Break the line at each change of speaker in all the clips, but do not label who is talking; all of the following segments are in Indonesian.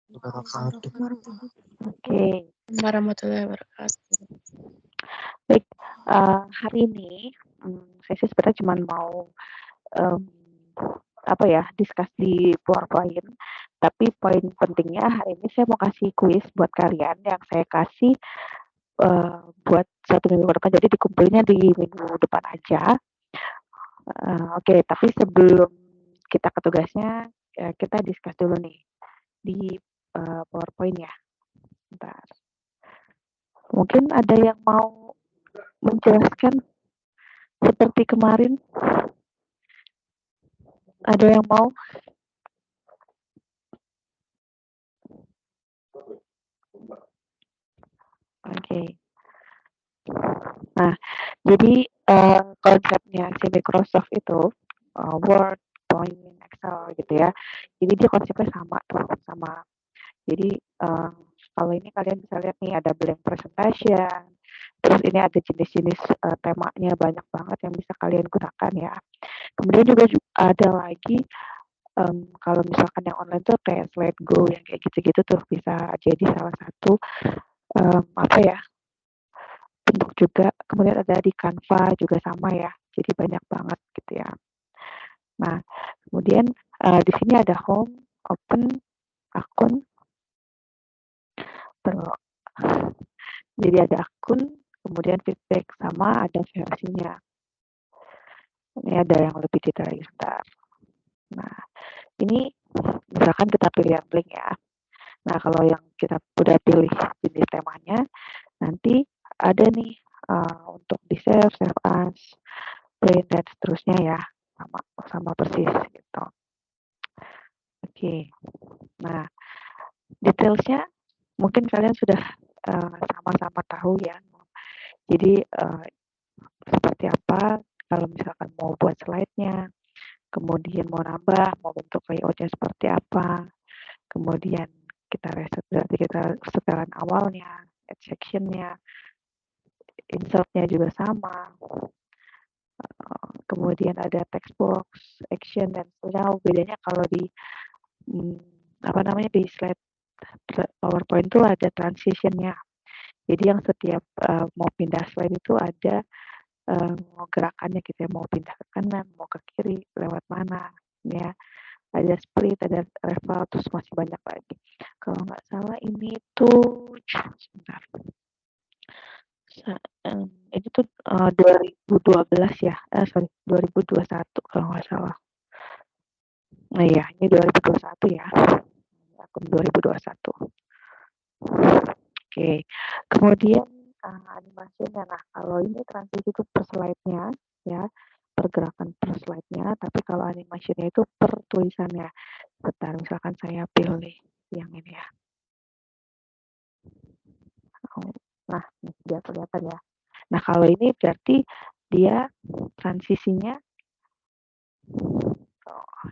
Oke,
warahmatullahi wabarakatuh.
baik. Hari ini saya sih sebenarnya cuma mau em, apa ya discuss di PowerPoint. Tapi poin pentingnya hari ini saya mau kasih kuis buat kalian yang saya kasih buat 1 minggu ke depan. Jadi dikumpulinnya di minggu depan aja. Oke, tapi sebelum kita ke tugasnya, kita discuss dulu nih di PowerPoint ya. Bentar. Mungkin ada yang mau menjelaskan seperti kemarin? Ada yang mau? Oke. Nah, jadi konsepnya si Microsoft itu Word, Point, Excel gitu ya. Jadi dia konsepnya sama tuh, sama. Jadi kalau ini kalian bisa lihat nih ada blank presentation. Terus ini ada jenis-jenis temanya banyak banget yang bisa kalian gunakan ya. Kemudian juga ada lagi kalau misalkan yang online tuh kayak Slide Go yang kayak gitu-gitu tuh bisa jadi salah satu apa ya bentuk juga. Kemudian ada di Canva juga sama ya. Jadi banyak banget gitu ya. Nah, kemudian di sini ada home, open, akun, jadi ada akun, kemudian feedback sama ada versinya. Ini ada yang lebih detail sebentar. Nah, ini misalkan kita pilih yang blank ya. Nah, kalau yang kita udah pilih jenis temanya, nanti ada nih untuk di save, save as, print dan seterusnya ya, sama sama persis gitu. Oke, nah detailsnya mungkin kalian sudah sama-sama tahu ya. Jadi seperti apa kalau misalkan mau buat slide-nya, kemudian mau nambah, mau bentuk layout-nya seperti apa, kemudian kita reset berarti kita setelan awalnya, add section-nya, insert-nya juga sama. Kemudian ada text box, action dan seterusnya. Bedanya kalau di apa namanya di slide PowerPoint itu ada transition-nya. Jadi yang setiap mau pindah slide itu ada mau gerakannya gitu ya, mau pindah ke kanan, mau ke kiri, lewat mana ya. Ada split, ada level, terus masih banyak lagi. Kalau nggak salah ini tuh sebentar. Ini tuh 2012 ya, sorry 2021 kalau nggak salah. Nah iya, ini 2021 ya, akun 2021. Oke, kemudian animasinya. Nah, kalau ini transisi itu per slide-nya ya, pergerakan per slide-nya, tapi kalau animasinya itu per tulisannya. Bentar, misalkan saya pilih yang ini ya. Nah, biar kelihatan ya. Nah, kalau ini berarti dia transisinya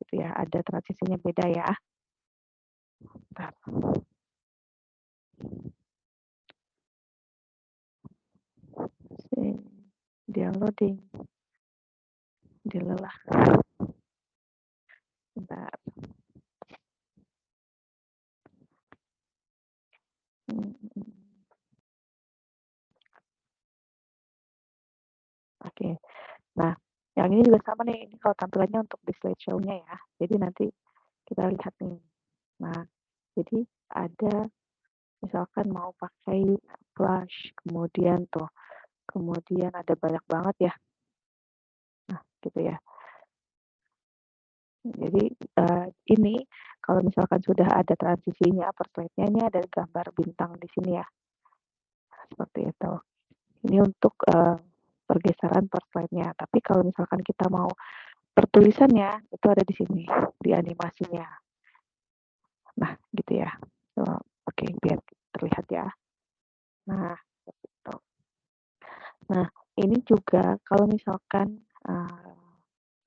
gitu ya, ada transisinya beda ya. Bentar. Dia loading. Dia lelah. Bentar. Oke. Nah, yang ini juga sama nih. Ini kalau tampilannya untuk di slideshow-nya ya. Jadi nanti kita lihat nih. Nah, jadi ada misalkan mau pakai flash, kemudian ada banyak banget ya. Nah, gitu ya. Jadi ini kalau misalkan sudah ada transisinya per slide-nya, ini ada gambar bintang di sini ya. Seperti itu. Ini untuk pergeseran per slide-nya. Tapi kalau misalkan kita mau pertulisannya, itu ada di sini, di animasinya. Nah, gitu ya. Oke, biar terlihat ya. Nah, gitu. Nah, ini juga kalau misalkan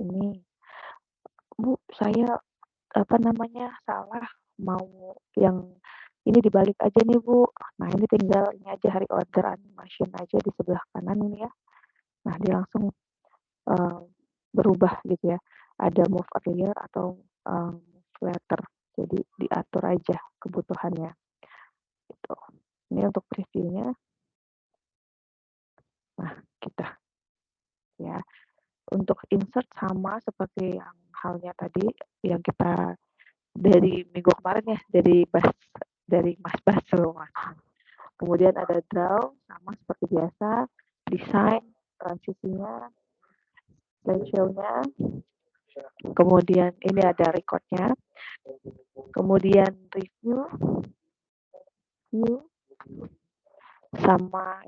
ini, Bu, saya apa namanya salah mau yang ini dibalik aja nih Bu. Nah ini tinggal ini aja hari order animation aja di sebelah kanan ini ya. Nah dia langsung berubah gitu ya. Ada move earlier atau move later. Jadi diatur aja kebutuhan tulisannya. Gitu. Ini untuk previewnya. Nah, kita ya. Untuk insert sama seperti yang halnya tadi yang kita dari minggu kemarin ya, dari Mas Basro. Kemudian ada draw sama seperti biasa, desain, transisinya, slideshow-nya, kemudian ini ada recordnya, kemudian review, view, sama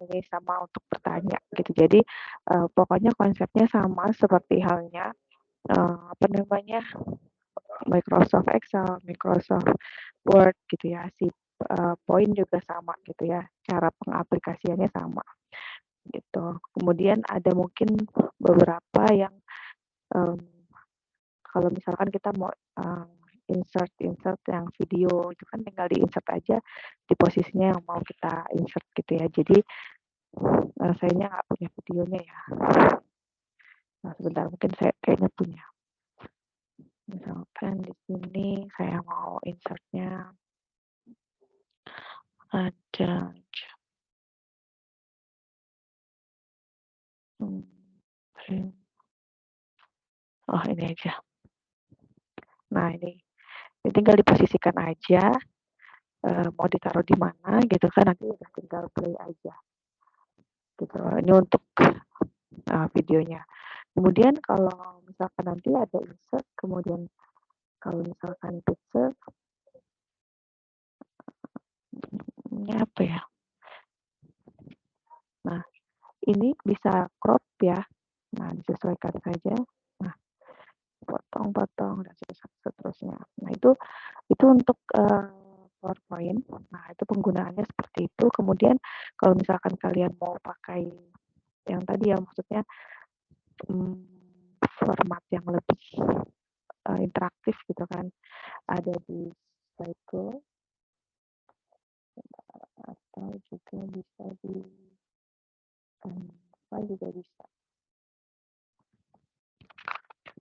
untuk bertanya gitu. Jadi pokoknya konsepnya sama seperti halnya Microsoft Excel, Microsoft Word gitu ya. Si poin juga sama gitu ya. Cara pengaplikasiannya sama gitu. Kemudian ada mungkin beberapa yang kalau misalkan kita mau insert yang video itu kan tinggal di insert aja di posisinya yang mau kita insert gitu ya. Jadi sayanya nggak punya videonya ya. Nah sebentar, mungkin saya kayaknya punya. Misalkan di sini saya mau insertnya ada oh ini aja. Nah ini tinggal diposisikan aja mau ditaruh di mana gitu kan, nanti udah tinggal play aja gitu. Ini untuk videonya. Kemudian kalau misalkan nanti ada insert, kemudian kalau misalkan picture ini apa ya? Nah ini bisa crop ya. Nah disesuaikan saja. Nah potong-potong dan seterusnya. Nah itu untuk PowerPoint. Nah itu penggunaannya seperti itu. Kemudian kalau misalkan kalian mau pakai yang tadi ya, maksudnya format yang lebih interaktif gitu kan, ada di Slideshow atau juga bisa di Canva juga bisa.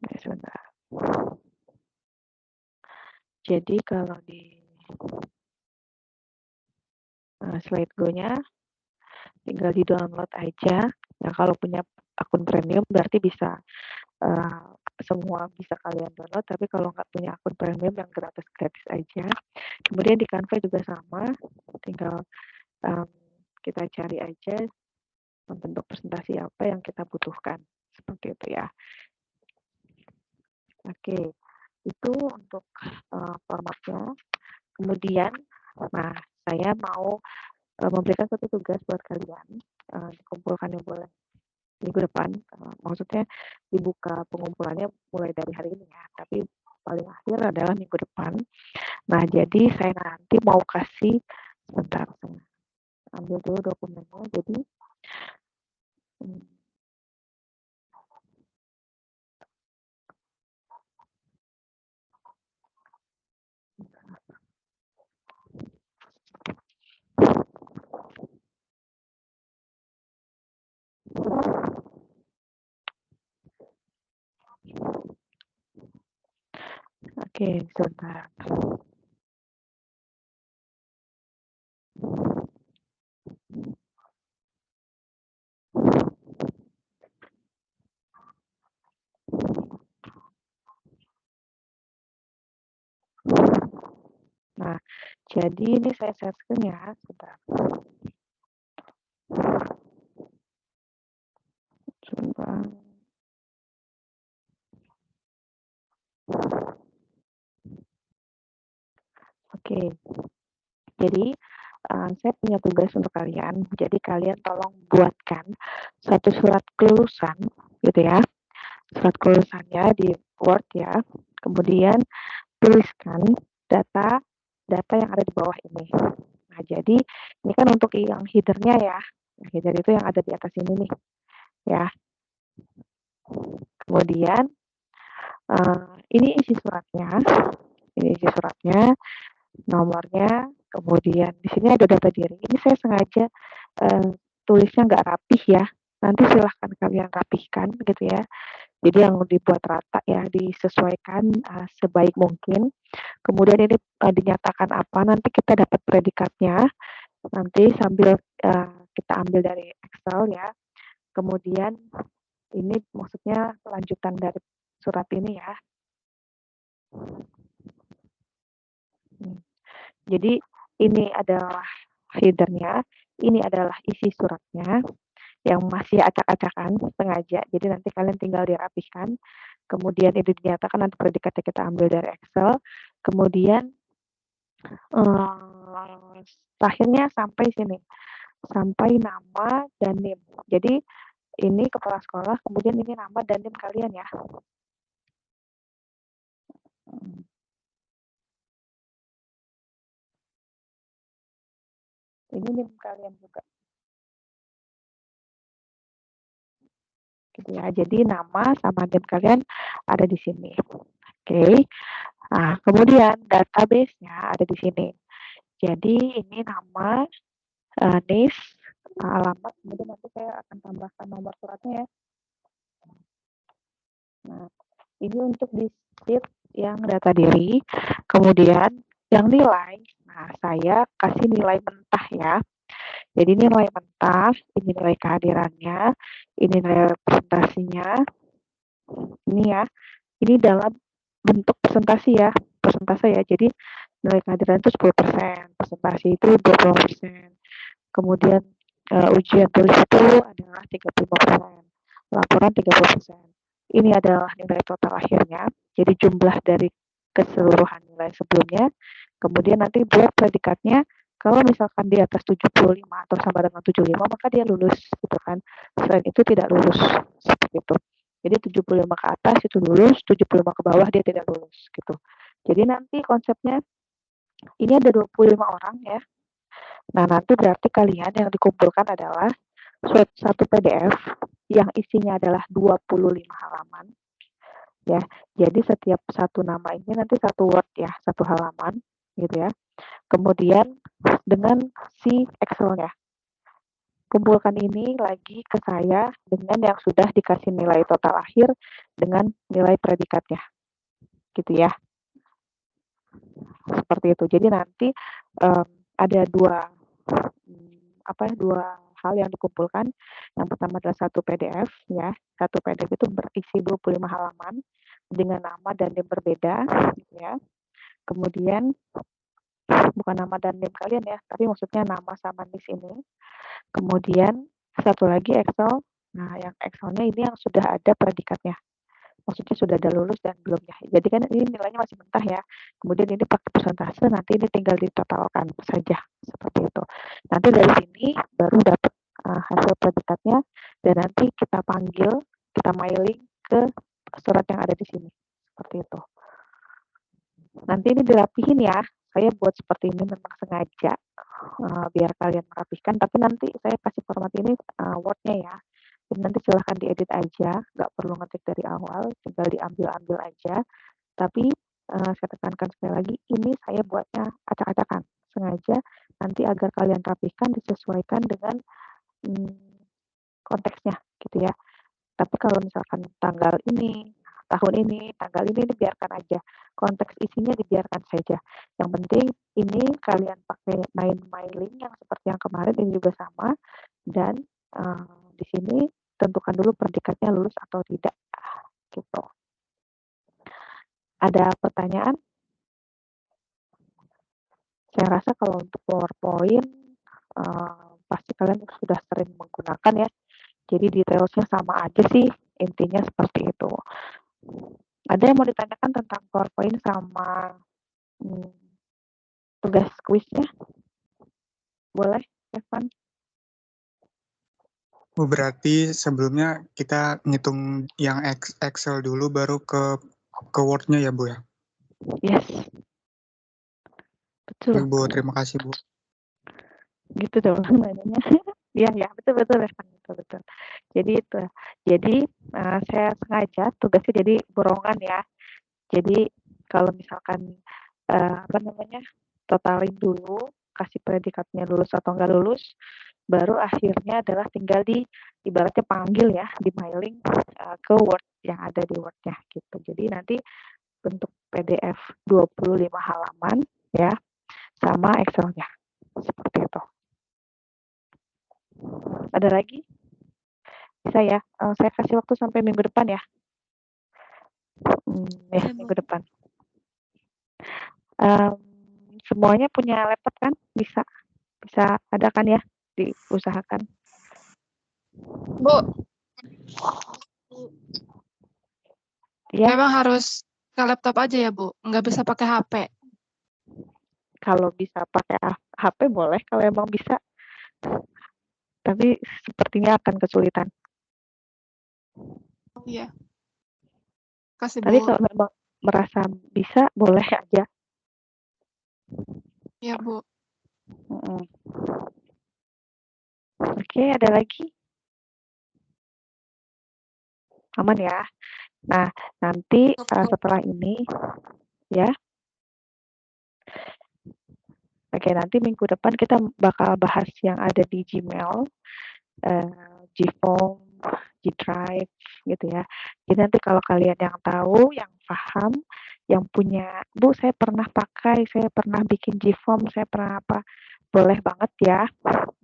Nah, sebentar. Jadi kalau di Slideshow-nya tinggal di download aja. Nah kalau punya akun premium berarti bisa semua bisa kalian download, tapi kalau nggak punya akun premium yang gratis aja. Kemudian di Canva juga sama, tinggal kita cari aja bentuk presentasi apa yang kita butuhkan, seperti itu ya. Oke, itu untuk formatnya. Kemudian, nah saya mau memberikan satu tugas buat kalian, dikumpulkan yang boleh minggu depan, maksudnya dibuka pengumpulannya mulai dari hari ini ya, tapi paling akhir adalah minggu depan. Nah jadi saya nanti mau kasih, sebentar saya ambil dulu dokumennya. Jadi oke, sebentar. Nah, jadi ini saya share screen ya, sebentar. Sebentar. Oke, jadi saya punya tugas untuk kalian. Jadi kalian tolong buatkan satu surat kelulusan, gitu ya. Surat kelulusannya di Word ya. Kemudian tuliskan data yang ada di bawah ini. Nah, jadi ini kan untuk yang header-nya ya. Header itu yang ada di atas ini nih, ya. Kemudian ini isi suratnya. Ini isi suratnya, nomornya, kemudian di sini ada data diri. Ini saya sengaja tulisnya nggak rapih ya. Nanti silahkan kalian rapihkan gitu ya. Jadi yang dibuat rata ya, disesuaikan sebaik mungkin. Kemudian ini dinyatakan apa, nanti kita dapat predikatnya, nanti sambil kita ambil dari Excel ya. Kemudian ini maksudnya lanjutan dari surat ini ya. Jadi ini adalah headernya, ini adalah isi suratnya yang masih acak-acakan sengaja. Jadi nanti kalian tinggal dirapihkan. Kemudian ini dinyatakan, nanti predikatnya kita ambil dari Excel. Kemudian akhirnya sampai sini, sampai nama dan NIM. Jadi ini kepala sekolah, kemudian ini nama dan NIM kalian ya. Ini NIM kalian juga. Gitu ya. Jadi nama sama NIM kalian ada di sini. Oke. Nah, kemudian database-nya ada di sini. Jadi ini nama, NIS, alamat, kemudian nanti saya akan tambahkan nomor suratnya ya. Nah, ini untuk di sheet yang data diri. Kemudian yang nilai, nah saya kasih nilai mentah ya. Jadi nilai mentah, ini nilai kehadirannya, ini nilai presentasinya, ini ya. Ini dalam bentuk presentasi ya, persentase ya. Jadi nilai kehadiran itu 10%, presentasi itu 20%. Kemudian ujian tulis itu adalah 35%, laporan 30%. Ini adalah nilai total akhirnya. Jadi jumlah dari keseluruhan nilai sebelumnya. Kemudian nanti buat predikatnya, kalau misalkan di atas 75 atau sama dengan 75, maka dia lulus gitu kan. Selain itu tidak lulus seperti itu. Jadi 75 ke atas itu lulus, 75 ke bawah dia tidak lulus gitu. Jadi nanti konsepnya ini ada 25 orang ya. Nah, nanti berarti kalian yang dikumpulkan adalah satu PDF yang isinya adalah 25 halaman. Ya, jadi setiap satu nama ini nanti satu word ya, satu halaman gitu ya. Kemudian dengan si Excel-nya. Kumpulkan ini lagi ke saya dengan yang sudah dikasih nilai total akhir dengan nilai predikatnya. Gitu ya. Seperti itu. Jadi nanti ada dua hal yang dikumpulkan. Yang pertama adalah satu PDF ya. Satu PDF itu berisi 25 halaman dengan nama dan NIM berbeda gitu ya. Kemudian bukan nama dan NIM kalian ya, tapi maksudnya nama sama NIS ini. Kemudian satu lagi Excel. Nah, yang Excel-nya ini yang sudah ada predikatnya. Maksudnya sudah ada lulus dan belumnya. Jadi kan ini nilainya masih mentah ya. Kemudian ini pakai persentase, nanti ini tinggal ditotalkan saja seperti itu. Nanti dari sini baru dapat hasil predikatnya dan nanti kita panggil, kita mailing ke surat yang ada di sini. Seperti itu. Nanti ini dirapihin ya. Saya buat seperti ini memang sengaja biar kalian merapihkan. Tapi nanti saya kasih format ini Word-nya ya. Jadi nanti silahkan diedit aja, nggak perlu ngetik dari awal, tinggal diambil-ambil aja. Tapi saya tekankan sekali lagi, ini saya buatnya acak-acakan, sengaja nanti agar kalian rapihkan disesuaikan dengan konteksnya gitu ya. Tapi kalau misalkan tanggal ini, tahun ini, tanggal ini dibiarkan aja. Konteks isinya dibiarkan saja. Yang penting ini kalian pakai mailing yang seperti yang kemarin ini juga sama. Dan di sini tentukan dulu predikatnya lulus atau tidak. Gitu. Ada pertanyaan? Saya rasa kalau untuk PowerPoint pasti kalian sudah sering menggunakan ya. Jadi detailsnya sama aja sih, intinya seperti itu. Ada yang mau ditanyakan tentang PowerPoint sama tugas kuisnya? Boleh, Evan?
Oh, berarti sebelumnya kita ngitung yang Excel dulu baru ke Word-nya ya, Bu ya?
Yes. Betul.
Bu, terima kasih, Bu.
Gitu dong namanya. Iya, betul Evan, betul. Jadi itu. Jadi saya sengaja tugasnya jadi borongan ya. Jadi kalau misalkan totalin dulu, kasih predikatnya lulus atau enggak lulus, baru akhirnya adalah tinggal ibaratnya panggil ya, di mailing ke Word yang ada di Word-nya gitu. Jadi nanti bentuk PDF 25 halaman ya sama Excel-nya. Seperti itu. Ada lagi? Bisa ya? Saya kasih waktu sampai minggu depan ya. Ya,
Ya, Bu.
minggu depan. Semuanya punya laptop kan? Bisa ada kan ya? Diusahakan.
Bu,
Ya,
memang harus ke laptop aja ya, Bu? Nggak bisa pakai HP?
kalau bisa pakai HP boleh kalau emang bisa. Tapi sepertinya akan kesulitan.
Oh iya. Kasih,
Tapi
Bu.
kalau memang merasa bisa, boleh aja.
Ya, Bu.
Oke, ada lagi? Aman ya? Nah, nanti setelah ini, ya. Oke, nanti minggu depan kita bakal bahas yang ada di Gmail, Gform, Gdrive, gitu ya. Jadi nanti kalau kalian yang tahu, yang paham, yang punya, Bu, saya pernah pakai, saya pernah bikin Gform, saya pernah apa, boleh banget ya.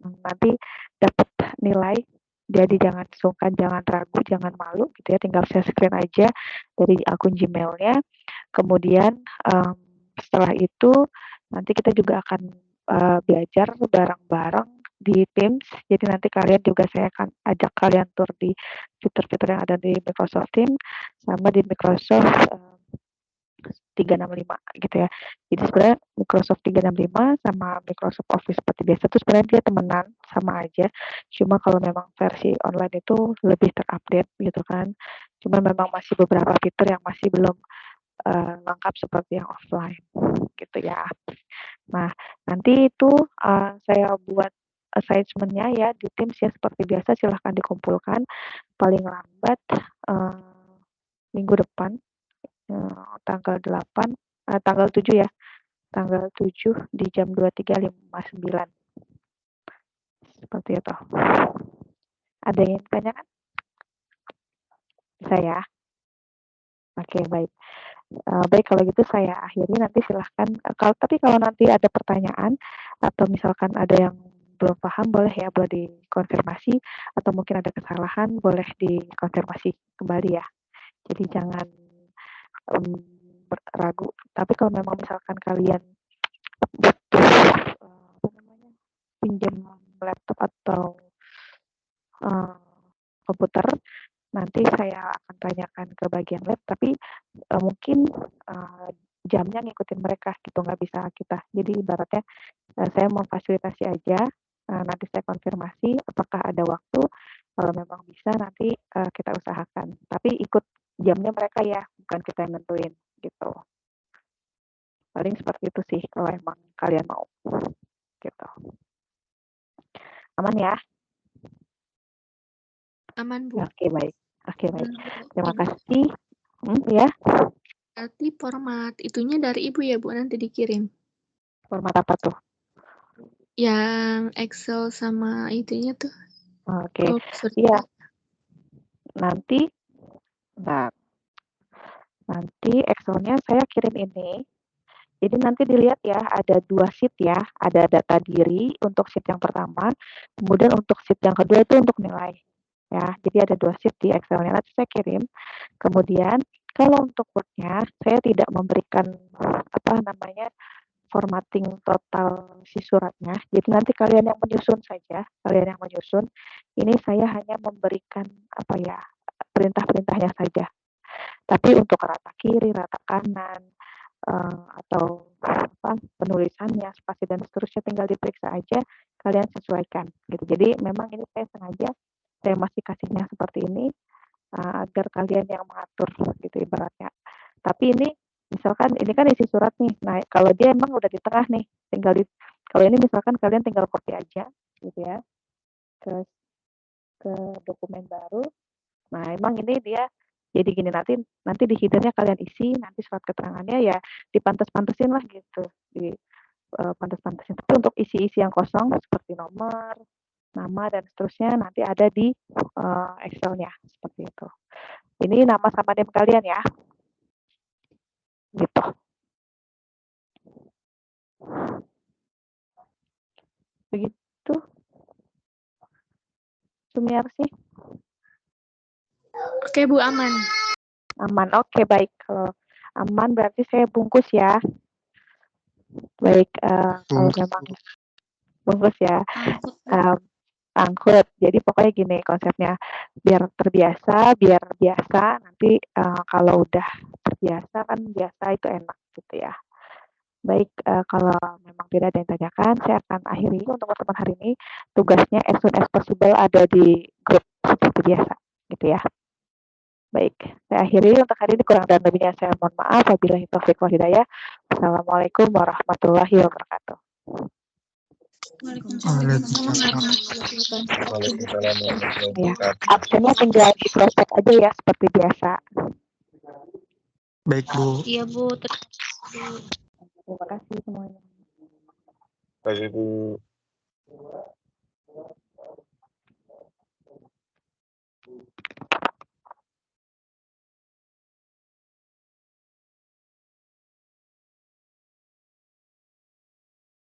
Nanti dapat nilai. Jadi jangan sungkan, jangan ragu, jangan malu, gitu ya. Tinggal share screen aja dari akun Gmail-nya. Kemudian setelah itu nanti kita juga akan belajar bareng-bareng di Teams. Jadi nanti kalian juga saya akan ajak kalian tur di fitur-fitur yang ada di Microsoft Teams sama di Microsoft 365 gitu ya. Jadi sebenarnya Microsoft 365 sama Microsoft Office seperti biasa itu sebenarnya dia temenan sama aja. Cuma kalau memang versi online itu lebih terupdate gitu kan. Cuma memang masih beberapa fitur yang masih belum lengkap seperti yang offline gitu ya. Nah, nanti itu saya buat assignment-nya ya di Teams ya seperti biasa, silahkan dikumpulkan paling lambat minggu depan tanggal 8 tanggal 7 ya. Tanggal 7 di jam 23.59. Seperti itu. Ada yang ditanyakan? Saya. Oke, baik. Baik, kalau gitu saya akhiri, nanti silahkan tapi kalau nanti ada pertanyaan atau misalkan ada yang belum paham boleh ya, boleh dikonfirmasi atau mungkin ada kesalahan boleh dikonfirmasi kembali ya. Jadi jangan ragu. Tapi kalau memang misalkan kalian butuh pinjam laptop atau komputer, nanti saya akan tanyakan ke bagian lab, tapi mungkin jamnya ngikutin mereka gitu, nggak bisa kita. Jadi ibaratnya saya memfasilitasi aja, nanti saya konfirmasi apakah ada waktu, kalau memang bisa nanti kita usahakan. Tapi ikut jamnya mereka ya, bukan kita yang nentuin gitu. Paling seperti itu sih kalau emang kalian mau gitu. Aman ya?
Aman, Bu.
Oke, baik. Oke, baik. Terima
Ibu,
kasih. Ya.
berarti format itunya dari Ibu ya, Bu, nanti dikirim?
Format apa tuh?
Yang Excel sama itunya tuh.
Oke.
Oh,
Iya. Nanti Excel-nya saya kirim ini. Jadi nanti dilihat ya, ada 2 sheet ya, ada data diri untuk sheet yang pertama, kemudian untuk sheet yang kedua itu untuk nilai. Ya, jadi ada 2 sheet di Excel-nya, nanti saya kirim. Kemudian kalau untuk Word-nya, saya tidak memberikan formatting total si suratnya. Jadi nanti kalian yang menyusun saja, kalian yang menyusun. Ini saya hanya memberikan perintah-perintahnya saja. Tapi untuk rata kiri, rata kanan, atau penulisannya, spasi dan seterusnya tinggal diperiksa aja, kalian sesuaikan gitu. Jadi memang ini saya sengaja saya masih kasihnya seperti ini agar kalian yang mengatur gitu ibaratnya. Tapi ini misalkan ini kan isi surat nih. Nah, kalau dia emang udah di tengah nih, kalau ini misalkan kalian tinggal copy aja gitu ya ke dokumen baru. Nah, emang ini dia jadi gini, nanti di header-nya kalian isi, nanti surat keterangannya ya dipantes-pantesin lah gitu, pantes-pantesin. Tapi untuk isi-isi yang kosong seperti nomor, nama dan seterusnya nanti ada di Excel-nya seperti itu. Ini nama sama NIM kalian ya. Gitu. Begitu. Sumiarsi.
Oke, Bu, aman.
Aman. Oke, baik. Kalau aman berarti saya bungkus ya. Baik, kalau memang bungkus ya. Angkut. Jadi pokoknya gini konsepnya. Biar terbiasa, biar biasa. Nanti kalau udah terbiasa kan biasa itu enak gitu ya. Baik, kalau memang tidak ada yang tanyakan, saya akan akhiri untuk pertemuan hari ini. Tugasnya as soon as possible ada di grup seperti biasa, gitu ya. Baik, saya akhiri untuk hari ini. Kurang dan lebihnya saya mohon maaf. Wabillahi taufiq wal hidayah. Assalamualaikum warahmatullahi wabarakatuh. Ya, absennya tinggal di prospek aja ya seperti biasa.
Baik, Bu.
Iya, Bu.
Terima kasih semuanya.
Terima kasih, Bu.